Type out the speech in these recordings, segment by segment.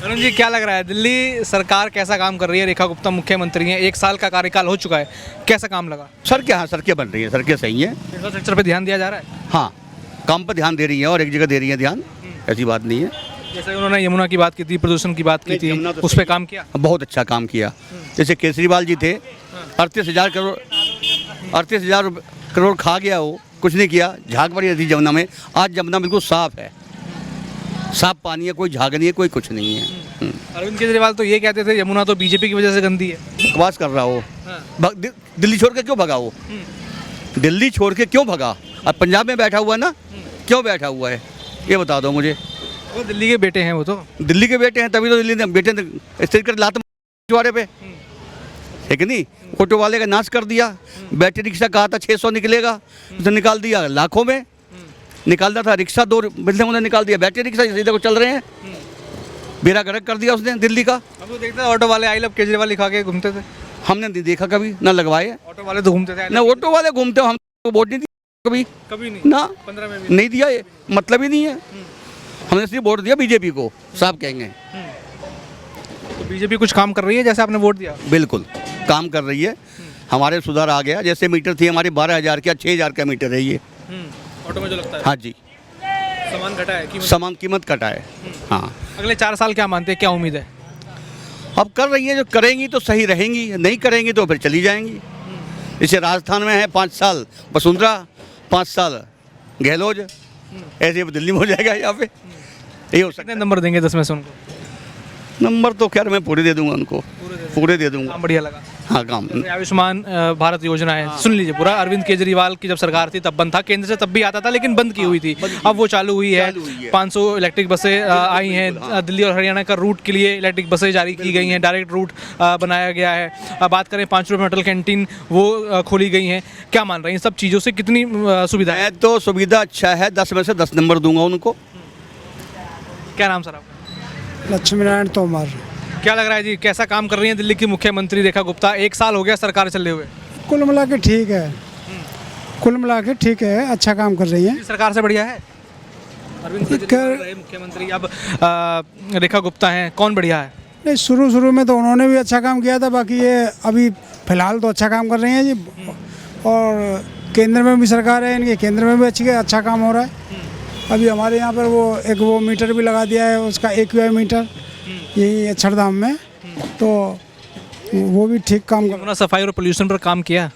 अरुण जी, क्या लग रहा है दिल्ली सरकार कैसा काम कर रही है? रेखा गुप्ता मुख्यमंत्री हैं, 1 साल का कार्यकाल हो चुका है, कैसा काम लगा? सड़कें, हाँ सड़कें बन रही हैं, सड़कें सही हैं। इंफ्रास्ट्रक्चर पे ध्यान दिया जा रहा है? हाँ, काम पर ध्यान दे रही हैं और एक जगह दे रही हैं ध्यान, ऐसी बात नहीं है। जैसे उन्होंने यमुना की बात की थी, प्रदूषण की बात की थी, यमुना तो उस पर काम किया? बहुत अच्छा काम किया। जैसे केजरीवाल जी थे, 38,000 करोड़ 38,000 करोड़ खा गया, वो कुछ नहीं किया। झाग पड़ी थी जमुना में, आज जमुना बिल्कुल साफ है, साफ पानी है, कोई झाग नहीं है, कोई कुछ नहीं है। अरविंद केजरीवाल तो ये कहते थे यमुना तो बीजेपी की वजह से गंदी है। बकवास कर रहा हो। दिल्ली छोड़ के क्यों भगा वो? दिल्ली छोड़ के क्यों भगा? अब पंजाब में बैठा हुआ है ना, क्यों बैठा हुआ है ये बता दो मुझे। वो दिल्ली के बेटे हैं, वो तो दिल्ली के बेटे हैं, तभी तो दिल्ली ने बेटे ने स्थिर कर लात वाले पे है कि नहीं। ऑटो वाले का नाश कर दिया। बैटरी रिक्शा कहा था 600 निकलेगा, तो निकाल दिया लाखों में निकालना था। रिक्शा 2 मिलते उन्होंने निकाल दिया। बैटरी रिक्शा सीधे को चल रहे हैं, बेड़ा गर्क कर दिया उसने दिल्ली का। अब तो देखते ऑटो वाले आई लव केजरीवाल लिखा के घूमते थे। हमने नहीं देखा कभी, ना लगवाए। ऑटो वाले तो घूमते थे, ना ऑटो वाले घूमते, हम तो वोट नहीं दिया कभी, कभी नहीं ना 15 में भी नहीं दिया, ये मतलब ही नहीं है। हमने सिर्फ वोट दिया बीजेपी को, साफ कहेंगे। तो बीजेपी कुछ काम कर रही है जैसे आपने वोट दिया? बिल्कुल काम कर रही है। हमारे सुधार आ गया। जैसे मीटर थी हमारे 12,000 का, 6,000 का मीटर है ये। ऑटो में जो लगता है, हाँ जी, सामान घटा है, कीमत सामान कीमत कटा है। हाँ, अगले 4 साल क्या मानते हैं, क्या उम्मीद है? अब कर रही है, जो करेंगी तो सही रहेंगी, नहीं करेंगी तो फिर चली जाएंगी। जैसे राजस्थान में है 5 साल वसुंधरा, 5 साल गहलोत, ऐसे अब दिल्ली में हो जाएगा यहाँ पे। यही हो सकता कितने नंबर देंगे 10 में से उनको? है। नंबर तो खैर मैं पूरे दे दूंगा उनको, पूरे दे दूंगा। काम बढ़िया लगा? हाँ, काम आयुष्मान भारत योजना है, सुन लीजिए पूरा। अरविंद केजरीवाल की जब सरकार थी तब बंद था, केंद्र से तब भी आता था लेकिन बंद की हुई थी। अब वो चालू हुई है। 500 इलेक्ट्रिक बसें आई हैं। दिल्ली और हरियाणा का रूट के लिए इलेक्ट्रिक बसें जारी की गई हैं, डायरेक्ट रूट बनाया गया है। अब बात करें 5 रुपये में अटल कैंटीन, वो खोली गई हैं। क्या मान रहे हैं इन सब चीज़ों से, कितनी सुविधा है? मैं तो सुविधा अच्छा है, 10 में से 10 नंबर दूंगा उनको। क्या नाम सर आपका? लक्ष्मी नारायण तोमर। क्या लग रहा है जी, कैसा काम कर रही हैं दिल्ली की मुख्यमंत्री रेखा गुप्ता? 1 साल हो गया सरकार चले हुए। कुल मिला के ठीक है, कुल मिला के ठीक है, अच्छा काम कर रही हैं। सरकार से बढ़िया है? अरविंद केजरीवाल रहे मुख्यमंत्री, अब रेखा गुप्ता हैं, कौन बढ़िया है? नहीं, शुरू में तो उन्होंने भी अच्छा काम किया था, बाकी ये अभी फिलहाल तो अच्छा काम कर रही हैं जी। और केंद्र में भी सरकार है इनके, केंद्र में भी अच्छा काम हो रहा है। अभी हमारे यहाँ पर वो मीटर भी लगा दिया है, उसका AQI मीटर, यही अक्षरधाम में, तो वो भी ठीक काम कर। यमुना सफाई और पोल्यूशन पर काम किया?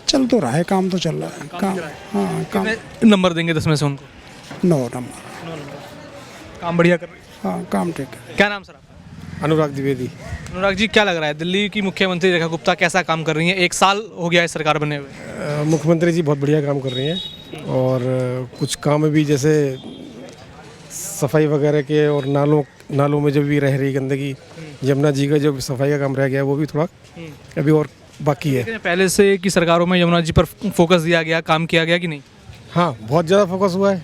चल तो रहा है, काम तो चल रहा है। काम, हाँ, काम। कितने नंबर देंगे 10 में से उनको? 9 नंबर। काम बढ़िया कर रही है। हाँ, काम ठीक है। क्या नाम सर आपका? अनुराग द्विवेदी। अनुराग जी, क्या लग रहा है दिल्ली की मुख्यमंत्री रेखा गुप्ता कैसा काम कर रही हैं? 1 साल हो गया है सरकार बने हुए। मुख्यमंत्री जी बहुत बढ़िया काम कर रही हैं और कुछ काम भी जैसे सफाई वगैरह के, और नालों में जो भी रह रही गंदगी, यमुना जी का जो सफाई का काम रह गया वो भी थोड़ा अभी और बाकी है। पहले से की सरकारों में यमुना जी पर फोकस दिया गया, काम किया गया कि नहीं? हाँ, बहुत ज़्यादा फोकस हुआ है।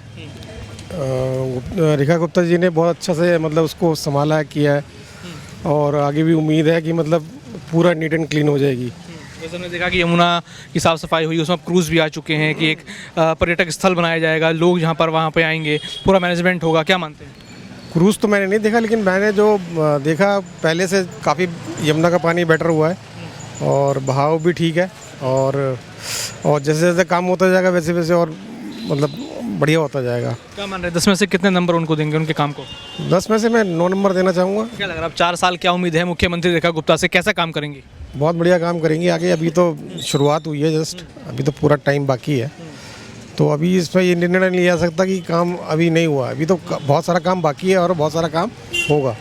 रेखा गुप्ता जी ने बहुत अच्छा से मतलब उसको संभाला किया है, और आगे भी उम्मीद है कि मतलब पूरा नीट एंड क्लीन हो जाएगी। जैसे हमने देखा कि यमुना की साफ़ सफाई हुई, उसमें क्रूज़ भी आ चुके हैं कि एक पर्यटक स्थल बनाया जाएगा, लोग यहाँ पर वहाँ पे आएंगे, पूरा मैनेजमेंट होगा। क्या मानते हैं? क्रूज़ तो मैंने नहीं देखा, लेकिन मैंने जो देखा पहले से काफ़ी यमुना का पानी बेटर हुआ है और बहाव भी ठीक है, और जैसे जैसे काम होता जाएगा वैसे वैसे और मतलब बढ़िया होता जाएगा। क्या मान रहे हैं 10 में से कितने नंबर उनको देंगे, उनके काम को? 10 में से मैं 9 नंबर देना चाहूँगा। क्या लग रहा है अब 4 साल क्या उम्मीद है मुख्यमंत्री रेखा गुप्ता से, कैसा काम करेंगी? बहुत बढ़िया काम करेंगी आगे। अभी तो शुरुआत हुई है जस्ट, अभी तो पूरा टाइम बाकी है, तो अभी इस पर ये निर्णय नहीं लिया सकता कि काम अभी नहीं हुआ। अभी तो बहुत सारा काम बाकी है और बहुत सारा काम होगा।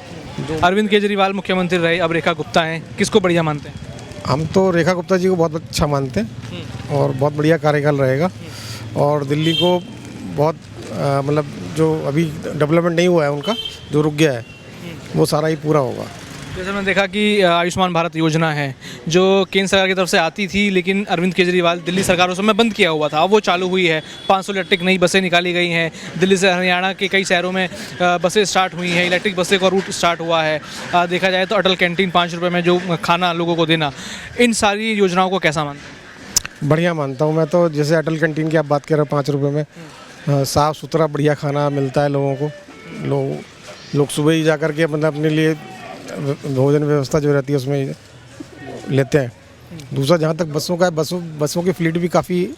अरविंद केजरीवाल मुख्यमंत्री रहे, अब रेखा गुप्ता हैं, किसको बढ़िया मानते हैं? हम तो रेखा गुप्ता जी को बहुत अच्छा मानते हैं और बहुत बढ़िया कार्यकाल रहेगा, और दिल्ली को बहुत मतलब जो अभी डेवलपमेंट नहीं हुआ है उनका, जो रुक गया है, वो सारा ही पूरा होगा। जैसे हमने देखा कि आयुष्मान भारत योजना है जो केंद्र सरकार की तरफ से आती थी, लेकिन अरविंद केजरीवाल दिल्ली सरकार उस समय बंद किया हुआ था, अब वो चालू हुई है। 500 इलेक्ट्रिक नई बसें निकाली गई हैं। दिल्ली से हरियाणा के कई शहरों में बसें स्टार्ट हुई हैं, इलेक्ट्रिक बसें का रूट स्टार्ट हुआ है। देखा जाए तो अटल कैंटीन 5 रुपये में जो खाना लोगों को देना, इन सारी योजनाओं को कैसा मानते हैं? बढ़िया मानता हूँ मैं तो। जैसे अटल कैंटीन की आप बात कर रहे हो, 5 रुपये में साफ़ सुथरा बढ़िया खाना मिलता है लोगों को। लोग लोग सुबह ही जा कर के मतलब अपने लिए भोजन व्यवस्था जो रहती है उसमें लेते हैं। दूसरा जहाँ तक बसों का है, बसों की फ्लीट भी काफ़ी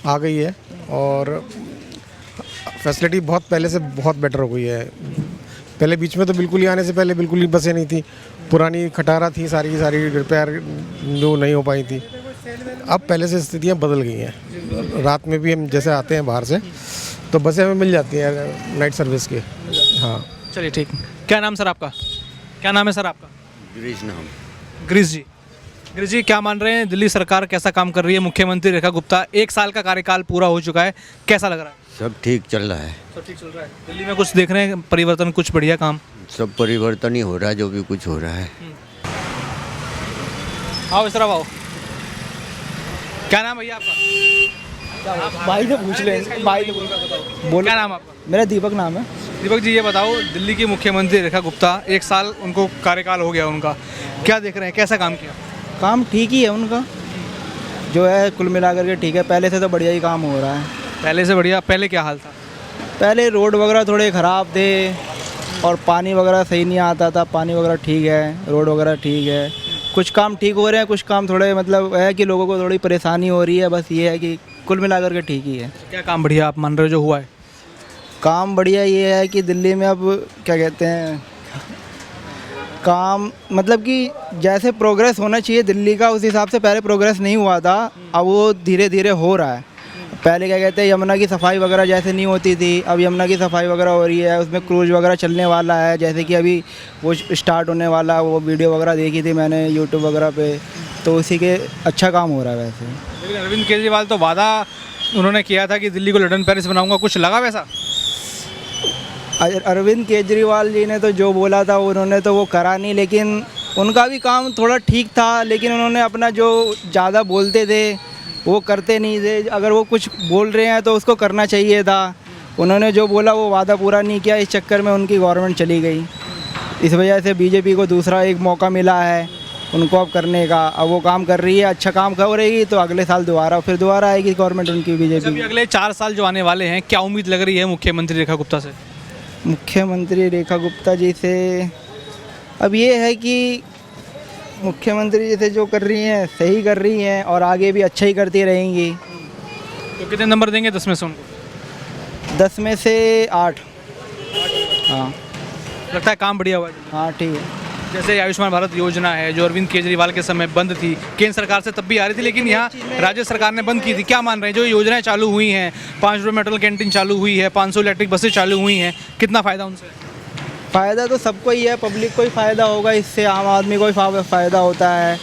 आ गई है और फैसिलिटी बहुत पहले से बहुत बेटर हो गई है। पहले बीच में तो बिल्कुल ही आने से पहले बिल्कुल ही बसें नहीं थी, पुरानी खटारा थी, सारी रिपेयर जो नहीं हो पाई थी। अब पहले से स्थितियाँ बदल गई हैं। रात में भी हम जैसे आते हैं बाहर से तो बसें हमें मिल जाती हैं नाइट सर्विस की। हाँ चलिए ठीक। क्या नाम सर आपका? क्या नाम है सर आपका? गिरीश नाम। गिरीश जी, गिरीश जी क्या मान रहे हैं, दिल्ली सरकार कैसा काम कर रही है? मुख्यमंत्री रेखा गुप्ता, 1 साल का कार्यकाल पूरा हो चुका है, कैसा लग रहा है? सब ठीक चल रहा है। सब ठीक चल रहा है। दिल्ली में कुछ देख रहे हैं परिवर्तन, कुछ बढ़िया काम? सब परिवर्तन ही हो रहा है, जो भी कुछ हो रहा है। आओ इस तरफ आओ। क्या नाम है भैया आपका? भाई से पूछ ले, भाई से बोलो। क्या नाम आपका? मेरा दीपक नाम है। दीपक जी ये बताओ, दिल्ली की मुख्यमंत्री रेखा गुप्ता, 1 साल उनको कार्यकाल हो गया उनका, क्या देख रहे हैं, कैसा काम किया? काम ठीक ही है उनका, जो है कुल मिलाकर के ठीक है। पहले से तो बढ़िया ही काम हो रहा है। पहले से बढ़िया? पहले क्या हाल था? पहले रोड वगैरह थोड़े ख़राब थे और पानी वगैरह सही नहीं आता था। पानी वगैरह ठीक है, रोड वगैरह ठीक है, कुछ काम ठीक हो रहे हैं, कुछ काम थोड़े मतलब है कि लोगों को थोड़ी परेशानी हो रही है। बस ये है कि कुल मिलाकर के ठीक ही है। क्या काम बढ़िया आप मान रहे हो जो हुआ है? काम बढ़िया ये है कि दिल्ली में अब क्या कहते हैं, काम मतलब कि जैसे प्रोग्रेस होना चाहिए दिल्ली का, उस हिसाब से पहले प्रोग्रेस नहीं हुआ था। अब वो धीरे धीरे हो रहा है। पहले क्या कहते हैं, यमुना की सफाई वगैरह जैसे नहीं होती थी, अब यमुना की सफाई वगैरह हो रही है। उसमें क्रूज वगैरह चलने वाला है, जैसे कि अभी वो स्टार्ट होने वाला, वो वीडियो वगैरह देखी थी मैंने यूट्यूब वगैरह पे, तो उसी के अच्छा काम हो रहा है वैसे। लेकिन अरविंद केजरीवाल तो वादा उन्होंने किया था कि दिल्ली को लंदन पेरिस बनाऊंगा, कुछ लगा वैसा? अरविंद केजरीवाल जी ने तो जो बोला था उन्होंने तो वो करा नहीं, लेकिन उनका भी काम थोड़ा ठीक था। लेकिन उन्होंने अपना जो ज़्यादा बोलते थे वो करते नहीं थे। अगर वो कुछ बोल रहे हैं तो उसको करना चाहिए था। उन्होंने जो बोला वो वादा पूरा नहीं किया, इस चक्कर में उनकी गवर्नमेंट चली गई। इस वजह से बीजेपी को दूसरा एक मौका मिला है उनको अब करने का। अब वो काम कर रही है, अच्छा काम कर रही, तो अगले साल दोबारा आएगी गवर्नमेंट उनकी, बीजेपी। अभी अगले 4 साल जो आने वाले हैं, क्या उम्मीद लग रही है मुख्यमंत्री रेखा गुप्ता से? मुख्यमंत्री रेखा गुप्ता जी से अब ये है कि मुख्यमंत्री जी से जो कर रही हैं सही कर रही हैं और आगे भी अच्छा ही करती रहेंगी। तो कितने नंबर देंगे 10 में से उनको? 10 में से 8। हाँ लगता है काम बढ़िया हुआ है? हाँ ठीक है। जैसे आयुष्मान भारत योजना है जो अरविंद केजरीवाल के समय बंद थी, केंद्र सरकार से तब भी आ रही थी, लेकिन यहाँ राज्य सरकार ने बंद की थी। क्या मान रहे हैं, जो योजनाएं चालू हुई हैं, 5 रुपये मेट्रो कैंटीन चालू हुई है, 500 इलेक्ट्रिक बसें चालू हुई हैं, कितना फ़ायदा उनसे? फ़ायदा तो सबको ही है, पब्लिक को ही फ़ायदा होगा इससे, आम आदमी को ही फ़ायदा होता है।